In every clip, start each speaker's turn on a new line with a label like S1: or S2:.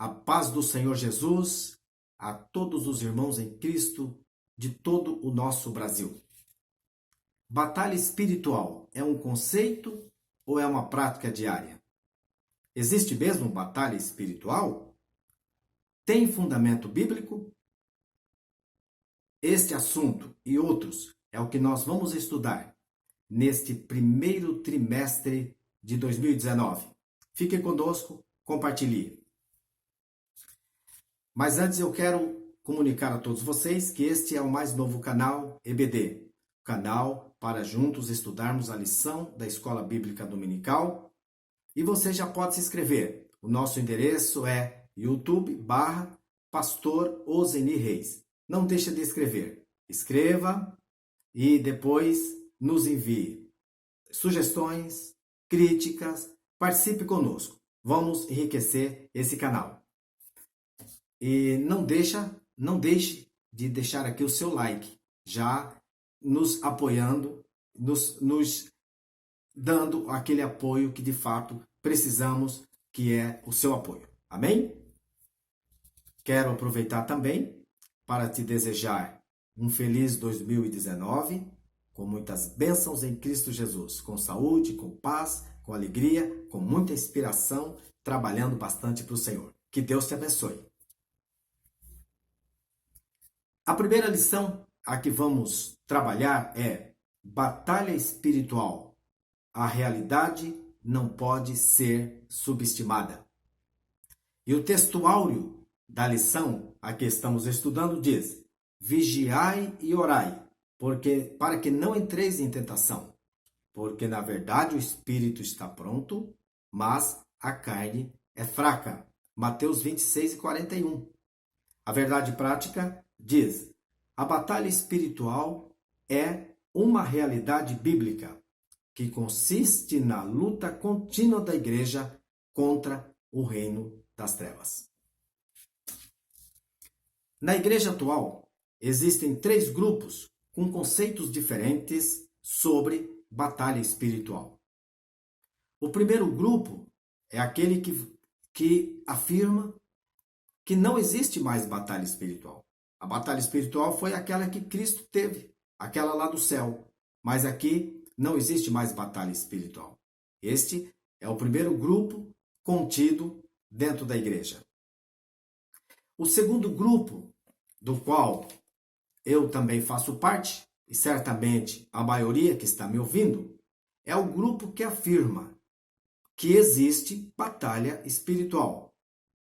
S1: A paz do Senhor Jesus a todos os irmãos em Cristo de todo o nosso Brasil. Batalha espiritual é um conceito ou é uma prática diária? Existe mesmo batalha espiritual? Tem fundamento bíblico? Este assunto e outros é o que nós vamos estudar neste primeiro trimestre de 2019. Fique conosco, compartilhe. Mas antes eu quero comunicar a todos vocês que este é o mais novo canal EBD, canal para juntos estudarmos a lição da Escola Bíblica Dominical. E você já pode se inscrever. O nosso endereço é youtube.com/Pastor Ozeni Reis. Não deixe de escrever. Escreva e depois nos envie sugestões, críticas, participe conosco. Vamos enriquecer esse canal. E não deixe de deixar aqui o seu like, já nos apoiando, nos dando aquele apoio que de fato precisamos, que é o seu apoio. Amém? Quero aproveitar também para te desejar um feliz 2019, com muitas bênçãos em Cristo Jesus, com saúde, com paz, com alegria, com muita inspiração, trabalhando bastante para o Senhor. Que Deus te abençoe. A primeira lição a que vamos trabalhar é batalha espiritual. A realidade não pode ser subestimada. E o texto áureo da lição a que estamos estudando diz: vigiai e orai, para que não entreis em tentação, porque na verdade o espírito está pronto, mas a carne é fraca. Mateus 26:41. A verdade prática diz: a batalha espiritual é uma realidade bíblica que consiste na luta contínua da igreja contra o reino das trevas. Na igreja atual, existem 3 grupos com conceitos diferentes sobre batalha espiritual. O primeiro grupo é aquele que afirma que não existe mais batalha espiritual. A batalha espiritual foi aquela que Cristo teve, aquela lá do céu. Mas aqui não existe mais batalha espiritual. Este é o primeiro grupo contido dentro da igreja. O segundo grupo, do qual eu também faço parte, e certamente a maioria que está me ouvindo, é o grupo que afirma que existe batalha espiritual.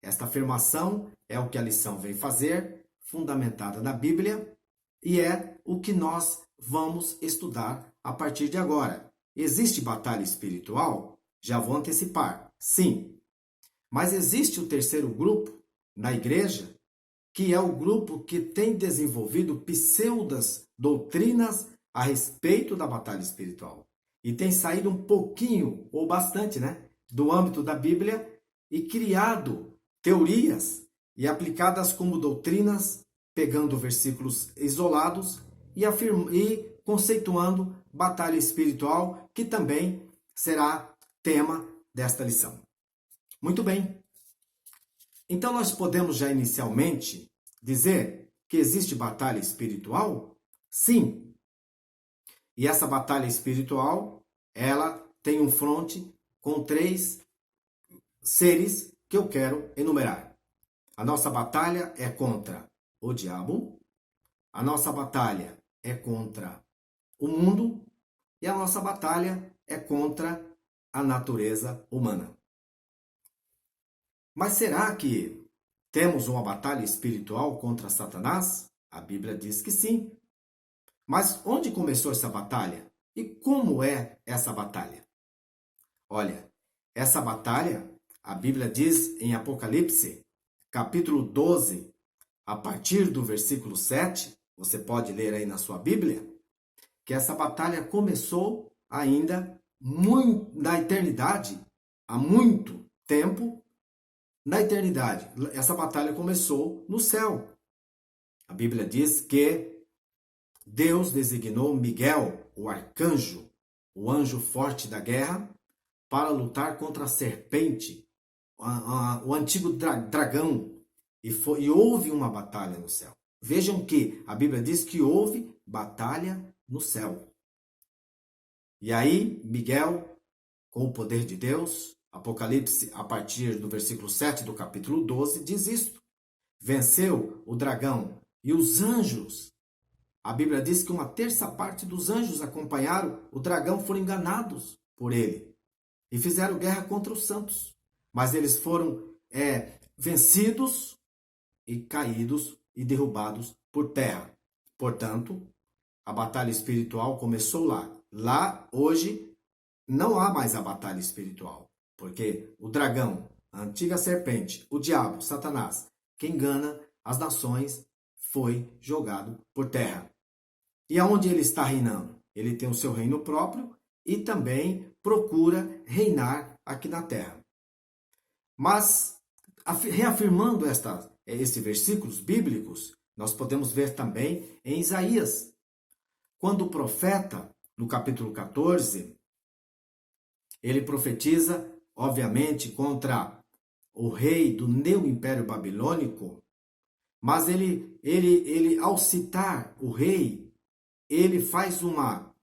S1: Esta afirmação é o que a lição vem fazer, fundamentada na Bíblia, e é o que nós vamos estudar a partir de agora. Existe batalha espiritual? Já vou antecipar. Sim. Mas existe o terceiro grupo na igreja, que é o grupo que tem desenvolvido pseudas doutrinas a respeito da batalha espiritual. E tem saído um pouquinho, ou bastante, do âmbito da Bíblia e criado teorias e aplicadas como doutrinas, pegando versículos isolados e conceituando batalha espiritual, que também será tema desta lição. Muito bem. Então nós podemos já inicialmente dizer que existe batalha espiritual? Sim. E essa batalha espiritual, ela tem um fronte com 3 seres que eu quero enumerar. A nossa batalha é contra o diabo, a nossa batalha é contra o mundo e a nossa batalha é contra a natureza humana. Mas será que temos uma batalha espiritual contra Satanás? A Bíblia diz que sim. Mas onde começou essa batalha? E como é essa batalha? Olha, essa batalha, a Bíblia diz em Apocalipse, capítulo 12, a partir do versículo 7, você pode ler aí na sua Bíblia, que essa batalha começou ainda na eternidade, há muito tempo, na eternidade. Essa batalha começou no céu. A Bíblia diz que Deus designou Miguel, o arcanjo, o anjo forte da guerra, para lutar contra a serpente, o antigo dragão e houve uma batalha no céu. Vejam que a Bíblia diz que houve batalha no céu. E aí, Miguel, com o poder de Deus, Apocalipse, a partir do versículo 7 do capítulo 12, diz isto. Venceu o dragão e os anjos. A Bíblia diz que uma terça parte dos anjos acompanharam o dragão, foram enganados por ele e fizeram guerra contra os santos. Mas eles foram vencidos e caídos e derrubados por terra. Portanto, a batalha espiritual começou lá. Lá, hoje, não há mais a batalha espiritual, porque o dragão, a antiga serpente, o diabo, Satanás, que engana as nações, foi jogado por terra. E aonde ele está reinando? Ele tem o seu reino próprio e também procura reinar aqui na terra. Mas, reafirmando estes versículos bíblicos, nós podemos ver também em Isaías, quando o profeta, no capítulo 14, ele profetiza, obviamente, contra o rei do neo-império babilônico, mas ele ao citar o rei, ele faz uma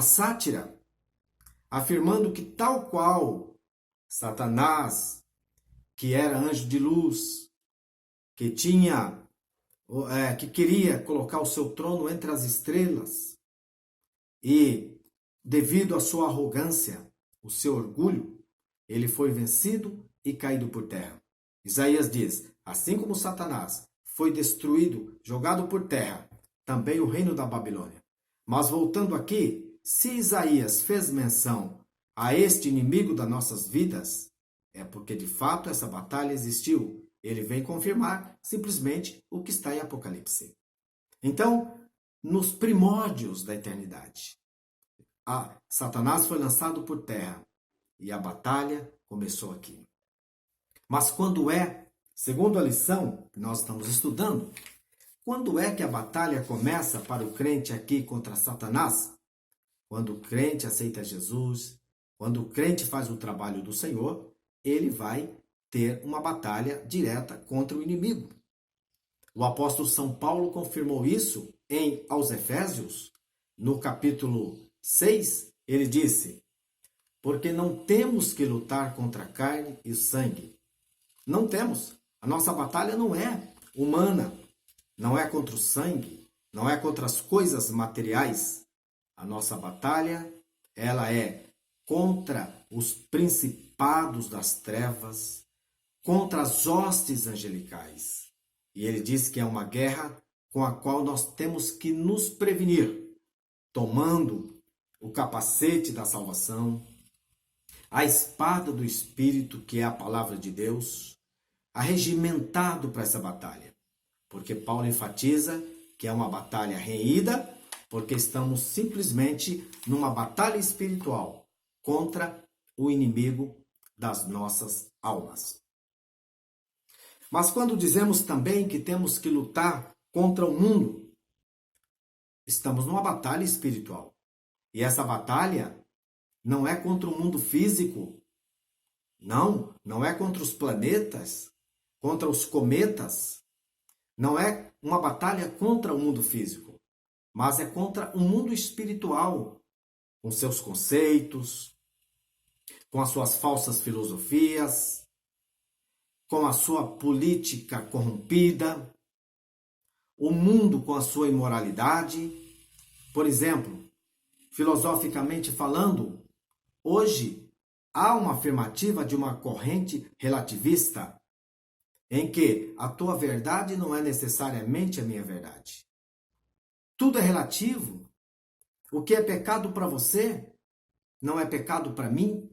S1: sátira, afirmando que tal qual Satanás, que era anjo de luz, que queria colocar o seu trono entre as estrelas, e devido à sua arrogância, o seu orgulho, ele foi vencido e caído por terra. Isaías diz, assim como Satanás foi destruído, jogado por terra, também o reino da Babilônia. Mas voltando aqui, se Isaías fez menção a este inimigo das nossas vidas, é porque de fato essa batalha existiu. Ele vem confirmar simplesmente o que está em Apocalipse. Então, nos primórdios da eternidade, Satanás foi lançado por terra e a batalha começou aqui. Mas quando segundo a lição que nós estamos estudando, quando é que a batalha começa para o crente aqui contra Satanás? Quando o crente aceita Jesus, quando o crente faz o trabalho do Senhor, ele vai ter uma batalha direta contra o inimigo. O apóstolo São Paulo confirmou isso aos Efésios, no capítulo 6, ele disse, porque não temos que lutar contra a carne e o sangue. Não temos. A nossa batalha não é humana, não é contra o sangue, não é contra as coisas materiais. A nossa batalha, ela é contra os principados das trevas, contra as hostes angelicais. E ele diz que é uma guerra com a qual nós temos que nos prevenir, tomando o capacete da salvação, a espada do Espírito, que é a palavra de Deus, arregimentado para essa batalha. Porque Paulo enfatiza que é uma batalha renhida, porque estamos simplesmente numa batalha espiritual contra o inimigo das nossas almas. Mas quando dizemos também que temos que lutar contra o mundo, estamos numa batalha espiritual. E essa batalha não é contra o mundo físico. Não é contra os planetas, contra os cometas. Não é uma batalha contra o mundo físico, mas é contra o mundo espiritual, com seus conceitos, com as suas falsas filosofias, com a sua política corrompida, o mundo com a sua imoralidade. Por exemplo, filosoficamente falando, hoje há uma afirmativa de uma corrente relativista em que a tua verdade não é necessariamente a minha verdade. Tudo é relativo. O que é pecado para você não é pecado para mim.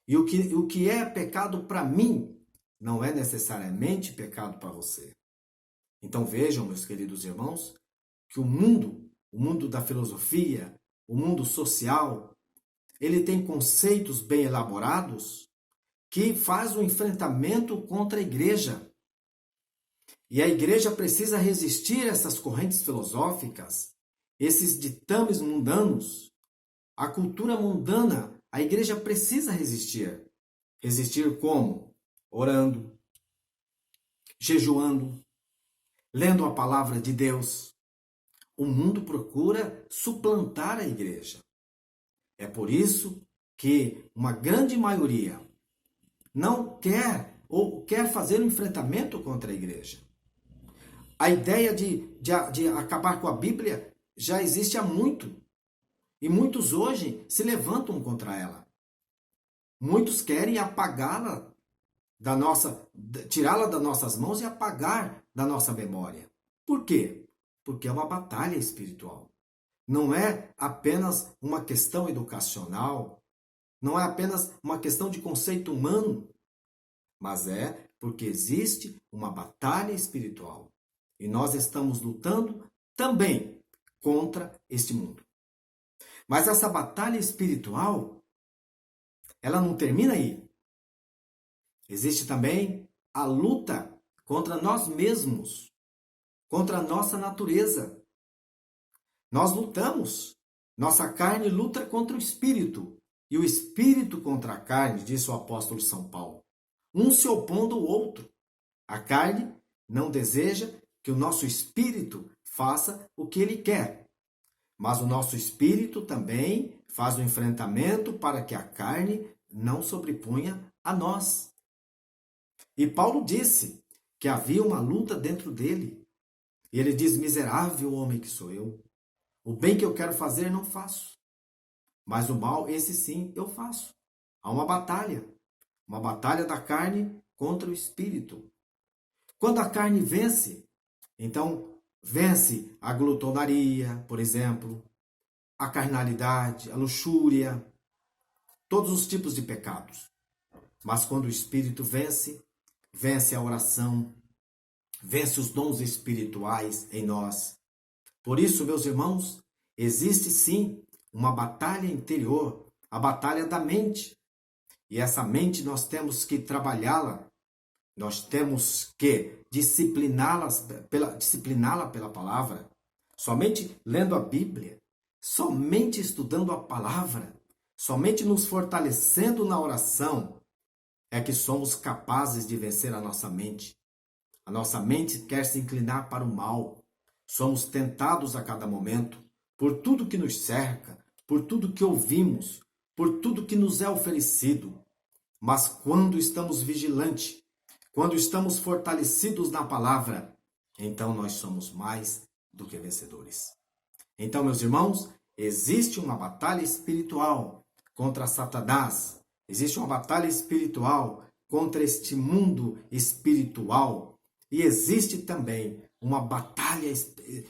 S1: E o que é pecado para mim não é necessariamente pecado para você. Então vejam, meus queridos irmãos, que o mundo da filosofia, o mundo social, ele tem conceitos bem elaborados que faz um enfrentamento contra a igreja. E a igreja precisa resistir a essas correntes filosóficas, esses ditames mundanos, a cultura mundana. A igreja precisa resistir. Resistir como? orando, jejuando, lendo a palavra de Deus. O mundo procura suplantar a igreja. É por isso que uma grande maioria não quer ou quer fazer um enfrentamento contra a igreja. A ideia de acabar com a Bíblia já existe há muito. E muitos hoje se levantam contra ela. Muitos querem apagá-la tirá-la das nossas mãos e apagar da nossa memória. Por quê? Porque é uma batalha espiritual. Não é apenas uma questão educacional, não é apenas uma questão de conceito humano, mas é porque existe uma batalha espiritual. E nós estamos lutando também contra este mundo. Mas essa batalha espiritual, ela não termina aí. Existe também a luta contra nós mesmos, contra a nossa natureza. Nós lutamos. Nossa carne luta contra o espírito e o espírito contra a carne, disse o apóstolo São Paulo. Um se opondo ao outro. A carne não deseja que o nosso espírito faça o que ele quer. Mas o nosso espírito também faz o enfrentamento para que a carne não sobreponha a nós. E Paulo disse que havia uma luta dentro dele. E ele diz: miserável homem que sou eu. O bem que eu quero fazer não faço. Mas o mal, esse sim, eu faço. Há uma batalha da carne contra o espírito. Quando a carne vence, então vence a glutonaria, por exemplo, a carnalidade, a luxúria, todos os tipos de pecados. Mas quando o espírito vence, vence a oração, vence os dons espirituais em nós. Por isso, meus irmãos, existe sim uma batalha interior, a batalha da mente. E essa mente nós temos que trabalhá-la, nós temos que discipliná-la pela palavra. Somente lendo a Bíblia, somente estudando a palavra, somente nos fortalecendo na oração, é que somos capazes de vencer a nossa mente. A nossa mente quer se inclinar para o mal. Somos tentados a cada momento por tudo que nos cerca, por tudo que ouvimos, por tudo que nos é oferecido. Mas quando estamos vigilantes, quando estamos fortalecidos na palavra, então nós somos mais do que vencedores. Então, meus irmãos, existe uma batalha espiritual contra Satanás. Existe uma batalha espiritual contra este mundo espiritual. E existe também uma batalha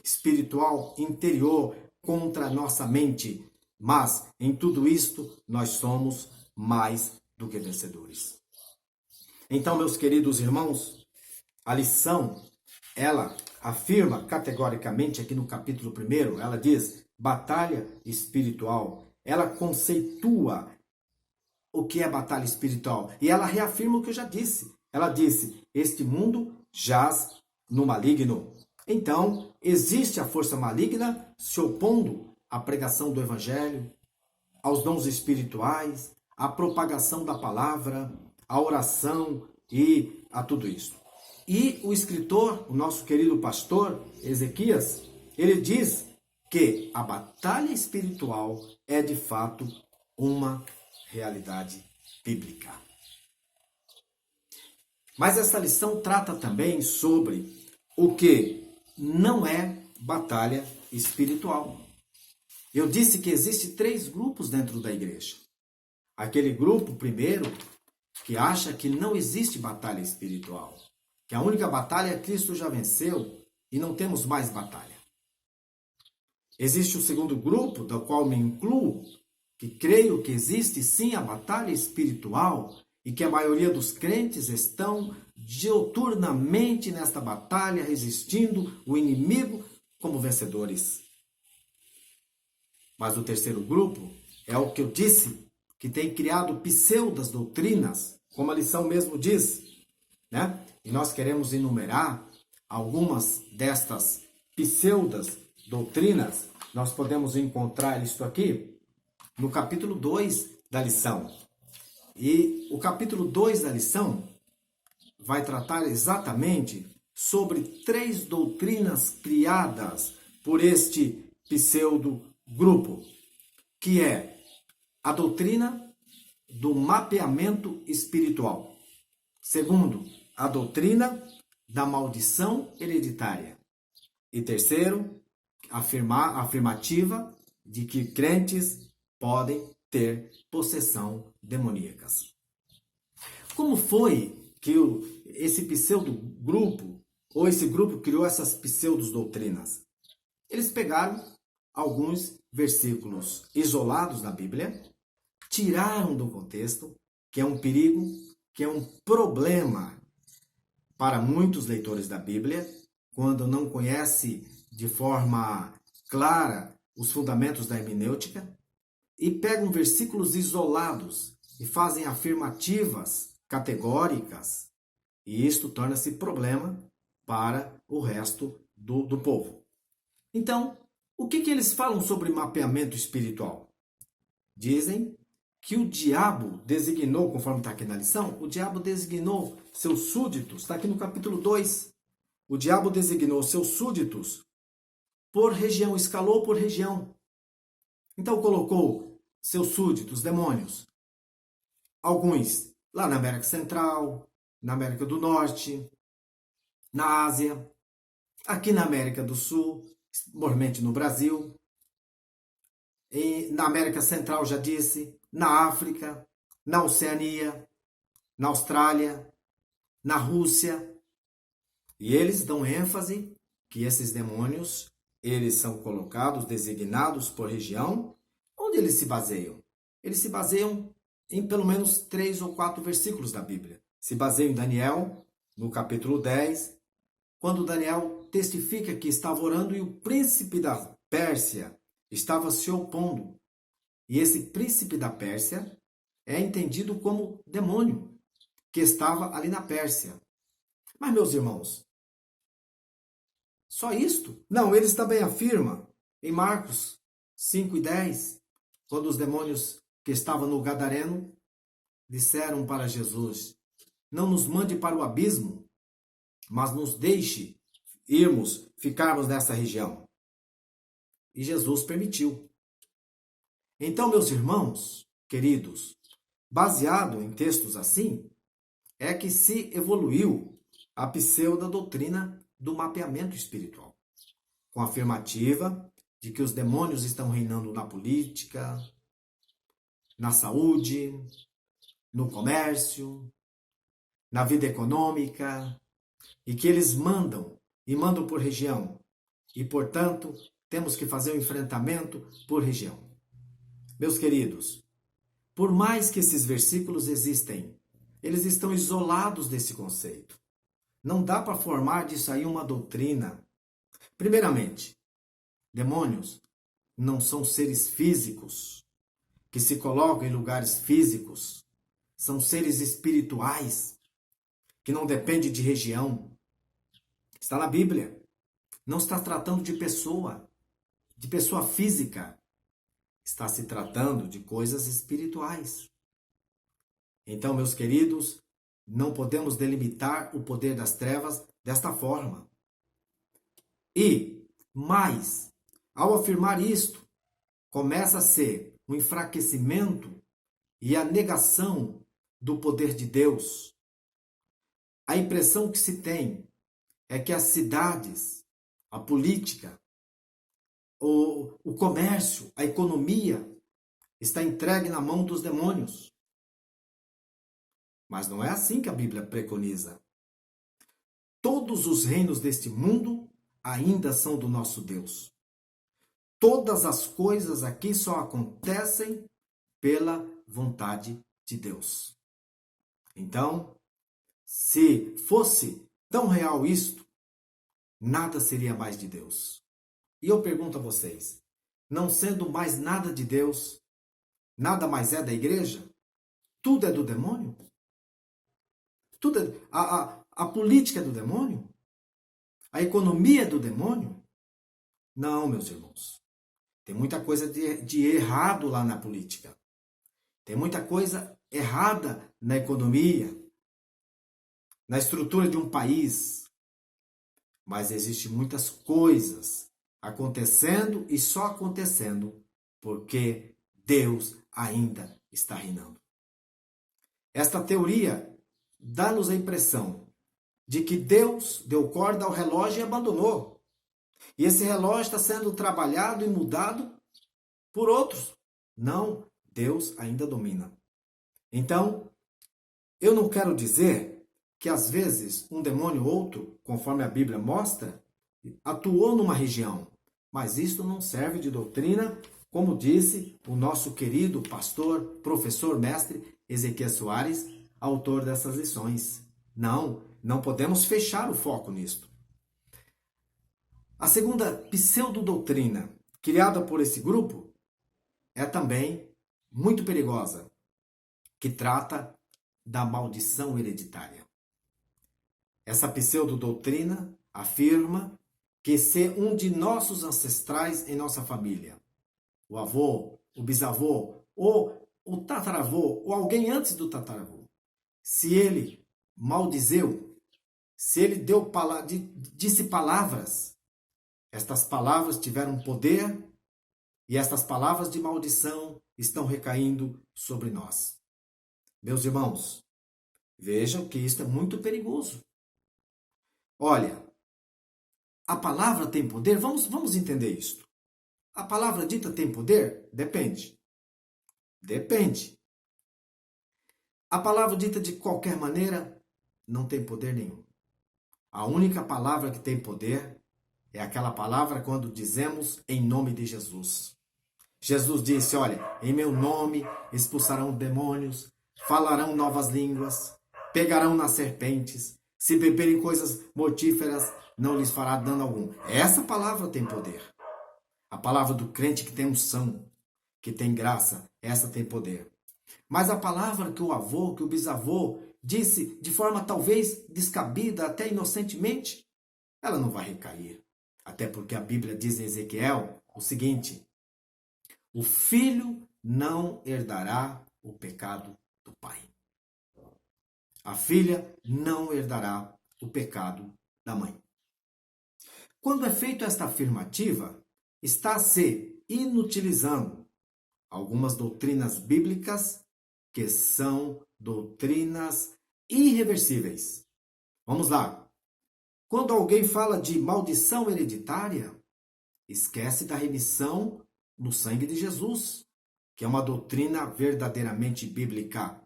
S1: espiritual interior contra a nossa mente. Mas, em tudo isto, nós somos mais do que vencedores. Então, meus queridos irmãos, a lição, ela afirma categoricamente aqui no capítulo 1, ela diz, batalha espiritual. Ela conceitua o que é batalha espiritual. E ela reafirma o que eu já disse. Ela disse, este mundo jaz no maligno. Então, existe a força maligna se opondo à pregação do evangelho, aos dons espirituais, à propagação da palavra, à oração e a tudo isso. E o escritor, o nosso querido pastor Ezequias, ele diz que a batalha espiritual é de fato uma realidade bíblica. Mas essa lição trata também sobre o que não é batalha espiritual. Eu disse que existem 3 grupos dentro da igreja. Aquele grupo, primeiro, que acha que não existe batalha espiritual, que a única batalha Cristo já venceu e não temos mais batalha. Existe o segundo grupo, do qual me incluo, que creio que existe sim a batalha espiritual e que a maioria dos crentes estão diuturnamente nesta batalha, resistindo o inimigo como vencedores. Mas o terceiro grupo é o que eu disse, que tem criado pseudas doutrinas, como a lição mesmo diz, né? E nós queremos enumerar algumas destas pseudas doutrinas. Nós podemos encontrar isso aqui no capítulo 2 da lição. E o capítulo 2 da lição, vai tratar exatamente sobre três doutrinas criadas por este pseudo-grupo, que é a doutrina do mapeamento espiritual. Segundo, a doutrina da maldição hereditária. E terceiro, a afirmativa de que crentes podem ter possessão demoníacas. Como foi que esse pseudo-grupo, ou esse grupo criou essas pseudo-doutrinas? Eles pegaram alguns versículos isolados da Bíblia, tiraram do contexto, que é um perigo, que é um problema para muitos leitores da Bíblia, quando não conhece de forma clara os fundamentos da hermenêutica, e pegam versículos isolados e fazem afirmativas categóricas, e isto torna-se problema para o resto do povo. Então, o que eles falam sobre mapeamento espiritual? Dizem que o diabo designou, conforme está aqui na lição, o diabo designou seus súditos, está aqui no capítulo 2, o diabo designou seus súditos por região, escalou por região. Então colocou seus súditos, demônios, alguns lá na América Central, na América do Norte, na Ásia, aqui na América do Sul, mormente no Brasil, e na América Central, já disse, na África, na Oceania, na Austrália, na Rússia. E eles dão ênfase que esses demônios, eles são colocados, designados por região. Onde eles se baseiam? Eles se baseiam em pelo menos 3 ou 4 versículos da Bíblia. Se baseiam em Daniel, no capítulo 10, quando Daniel testifica que estava orando e o príncipe da Pérsia estava se opondo. E esse príncipe da Pérsia é entendido como demônio, que estava ali na Pérsia. Mas, meus irmãos, só isto? Não, eles também afirmam em Marcos 5:10, quando os demônios que estavam no Gadareno disseram para Jesus: não nos mande para o abismo, mas nos deixe ficarmos nessa região. E Jesus permitiu. Então, meus irmãos, queridos, baseado em textos assim, é que se evoluiu a pseudo-doutrina do mapeamento espiritual, com a afirmativa de que os demônios estão reinando na política, na saúde, no comércio, na vida econômica, e que eles mandam, e mandam por região, e, portanto, temos que fazer um enfrentamento por região. Meus queridos, por mais que esses versículos existem, eles estão isolados desse conceito. Não dá para formar disso aí uma doutrina. Primeiramente, demônios não são seres físicos que se colocam em lugares físicos. São seres espirituais que não dependem de região. Está na Bíblia. Não está tratando de pessoa física. Está se tratando de coisas espirituais. Então, meus queridos, não podemos delimitar o poder das trevas desta forma. E, mais, ao afirmar isto, começa a ser um enfraquecimento e a negação do poder de Deus. A impressão que se tem é que as cidades, a política, o comércio, a economia está entregue na mão dos demônios. Mas não é assim que a Bíblia preconiza. Todos os reinos deste mundo ainda são do nosso Deus. Todas as coisas aqui só acontecem pela vontade de Deus. Então, se fosse tão real isto, nada seria mais de Deus. E eu pergunto a vocês, não sendo mais nada de Deus, nada mais é da igreja? Tudo é do demônio? Tudo é, a política é do demônio? A economia é do demônio? Não, meus irmãos. Tem muita coisa de errado lá na política. Tem muita coisa errada na economia. na estrutura de um país, mas existem muitas coisas acontecendo e só acontecendo porque Deus ainda está reinando. Esta teoria dá-nos a impressão de que Deus deu corda ao relógio e abandonou. E esse relógio está sendo trabalhado e mudado por outros. Não, Deus ainda domina. Então, eu não quero dizer que às vezes um demônio ou outro, conforme a Bíblia mostra, atuou numa região. Mas isto não serve de doutrina, como disse o nosso querido pastor, professor, mestre Ezequiel Soares, autor dessas lições. Não podemos fechar o foco nisto. A segunda pseudodoutrina criada por esse grupo é também muito perigosa, que trata da maldição hereditária. Essa pseudodoutrina afirma que se um de nossos ancestrais em nossa família, o avô, o bisavô, ou o tataravô, ou alguém antes do tataravô, se ele maldizeu, se ele disse palavras, estas palavras tiveram poder e estas palavras de maldição estão recaindo sobre nós. Meus irmãos, vejam que isto é muito perigoso. Olha, a palavra tem poder? Vamos entender isto. A palavra dita tem poder? Depende. Depende. A palavra dita de qualquer maneira não tem poder nenhum. A única palavra que tem poder é aquela palavra quando dizemos em nome de Jesus. Jesus disse, olha, em meu nome expulsarão demônios, falarão novas línguas, pegarão nas serpentes, se beberem coisas mortíferas, não lhes fará dano algum. Essa palavra tem poder. A palavra do crente que tem unção, que tem graça, essa tem poder. Mas a palavra que o avô, que o bisavô disse de forma talvez descabida, até inocentemente, ela não vai recair. Até porque a Bíblia diz em Ezequiel o seguinte: o filho não herdará o pecado do pai. A filha não herdará o pecado da mãe. Quando é feita esta afirmativa, está se inutilizando algumas doutrinas bíblicas que são doutrinas irreversíveis. Vamos lá. Quando alguém fala de maldição hereditária, esquece da remissão no sangue de Jesus, que é uma doutrina verdadeiramente bíblica.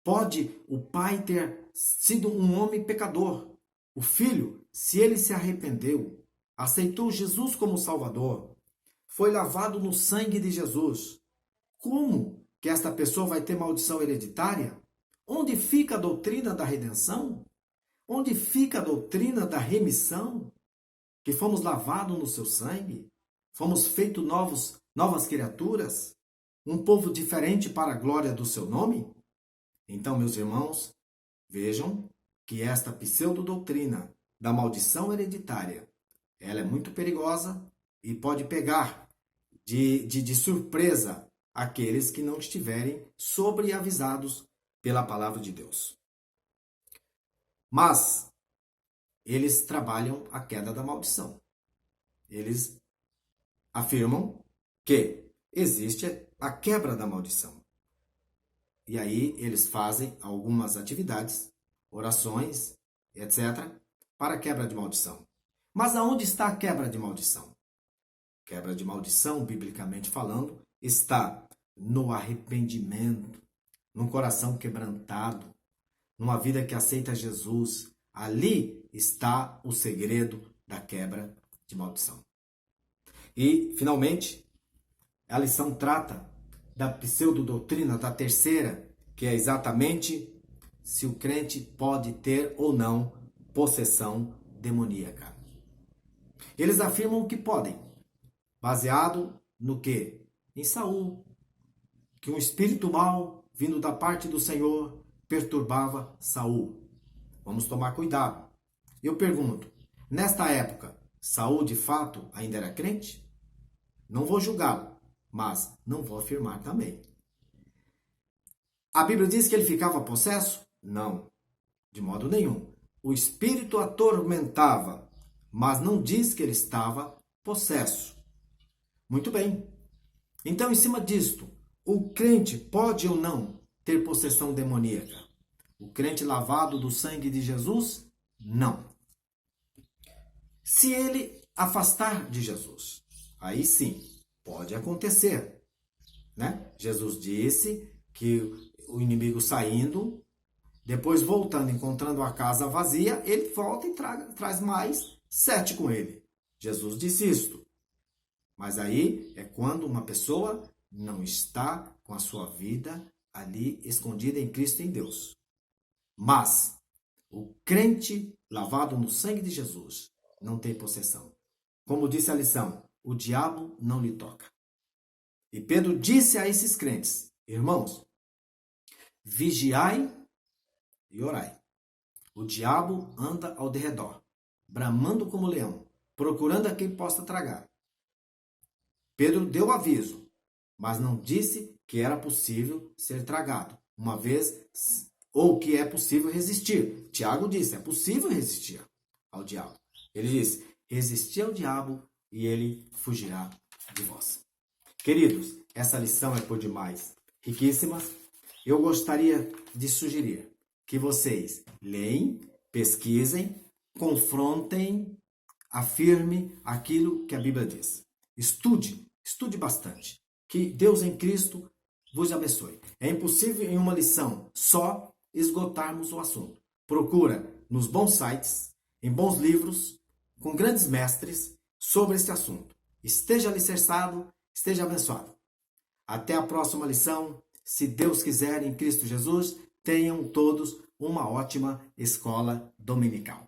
S1: Pode o pai ter sido um homem pecador. O filho, se ele se arrependeu, aceitou Jesus como Salvador, foi lavado no sangue de Jesus. Como que esta pessoa vai ter maldição hereditária? Onde fica a doutrina da redenção? Onde fica a doutrina da remissão? Que fomos lavados no seu sangue? Fomos feitos novas criaturas? Um povo diferente para a glória do seu nome? Então, meus irmãos, vejam que esta pseudodoutrina da maldição hereditária, ela é muito perigosa e pode pegar de surpresa aqueles que não estiverem sobreavisados pela palavra de Deus. Mas eles trabalham a queda da maldição. Eles afirmam que existe a quebra da maldição. E aí eles fazem algumas atividades, orações, etc., para a quebra de maldição. Mas aonde está a quebra de maldição? Quebra de maldição, biblicamente falando, está no arrependimento, num coração quebrantado, numa vida que aceita Jesus. Ali está o segredo da quebra de maldição. E, finalmente, a lição trata da pseudodoutrina, da terceira, que é exatamente se o crente pode ter ou não possessão demoníaca. Eles afirmam que podem, baseado no quê? Em Saul, que um espírito mau, vindo da parte do Senhor, perturbava Saul. Vamos tomar cuidado. Eu pergunto, nesta época, Saul de fato ainda era crente? Não vou julgá-lo, mas não vou afirmar também. A Bíblia diz que ele ficava possesso? Não. De modo nenhum. O espírito atormentava, mas não diz que ele estava possesso. Muito bem. Então, em cima disto, o crente pode ou não ter possessão demoníaca? O crente lavado do sangue de Jesus? Não. Se ele afastar de Jesus, aí sim, pode acontecer, né? Jesus disse que o inimigo saindo, depois voltando, encontrando a casa vazia, ele volta e traz mais 7 com ele. Jesus disse isto. Mas aí é quando uma pessoa não está com a sua vida ali escondida em Cristo e em Deus. Mas o crente lavado no sangue de Jesus não tem possessão. Como disse a lição, o diabo não lhe toca. E Pedro disse a esses crentes, irmãos, vigiai e orai. O diabo anda ao derredor, bramando como leão, procurando a quem possa tragar. Pedro deu aviso, mas não disse que era possível ser tragado, uma vez, ou que é possível resistir. Tiago disse, é possível resistir ao diabo. Ele disse, resisti ao diabo e ele fugirá de vós. Queridos, essa lição é por demais riquíssima. Eu gostaria de sugerir que vocês leem, pesquisem, confrontem, afirmem aquilo que a Bíblia diz. Estude bastante. Que Deus em Cristo vos abençoe. É impossível em uma lição só esgotarmos o assunto. Procura nos bons sites, em bons livros, com grandes mestres sobre este assunto. Esteja alicerçado, esteja abençoado. Até a próxima lição. Se Deus quiser, em Cristo Jesus, tenham todos uma ótima escola dominical.